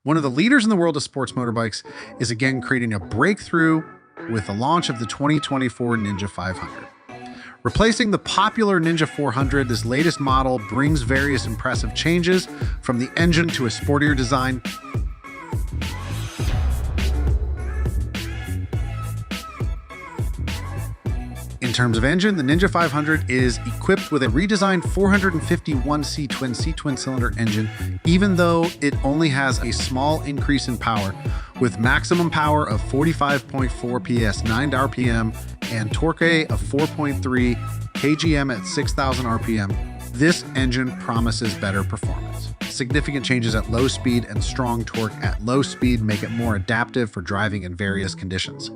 One of the leaders in the world of sports motorbikes is again creating a breakthrough with the launch of the 2024 Ninja 500. Replacing the popular Ninja 400, this latest model brings various impressive changes from the engine to a sportier design. In terms of engine, the Ninja 500 is equipped with a redesigned 451C twin C-twin cylinder engine, even though it only has a small increase in power, with maximum power of 45.4 PS, 9 RPM, and torque of 4.3 kgm at 6,000 RPM. This engine promises better performance. Significant changes at low speed and strong torque at low speed make it more adaptive for driving in various conditions.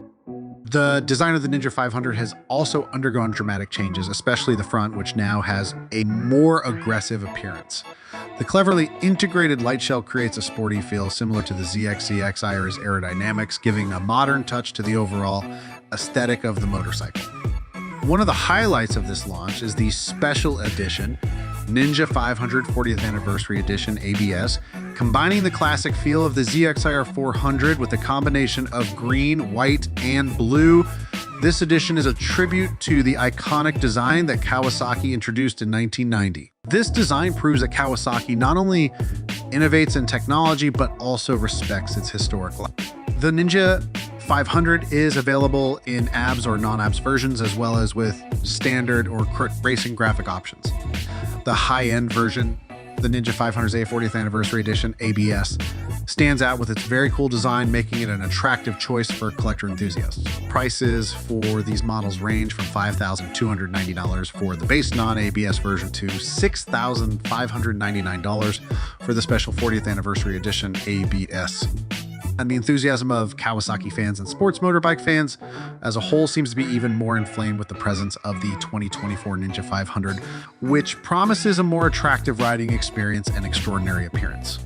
The design of the Ninja 500 has also undergone dramatic changes, especially the front, which now has a more aggressive appearance. The cleverly integrated light shell creates a sporty feel similar to the ZXC Xira's aerodynamics, giving a modern touch to the overall aesthetic of the motorcycle. One of the highlights of this launch is the special edition Ninja 500 40th Anniversary Edition ABS, combining the classic feel of the ZXIR 400 with a combination of green, white, and blue. This edition is a tribute to the iconic design that Kawasaki introduced in 1990. This design proves that Kawasaki not only innovates in technology, but also respects its historic life. The Ninja 500 is available in ABS or non-ABS versions, as well as with standard or racing graphic options. The high-end version, the Ninja 500's 40th Anniversary Edition ABS, stands out with its very cool design, making it an attractive choice for collector enthusiasts. Prices for these models range from $5,290 for the base non-ABS version to $6,599 for the special 40th Anniversary Edition ABS. And the enthusiasm of Kawasaki fans and sports motorbike fans as a whole seems to be even more inflamed with the presence of the 2024 Ninja 500, which promises a more attractive riding experience and extraordinary appearance.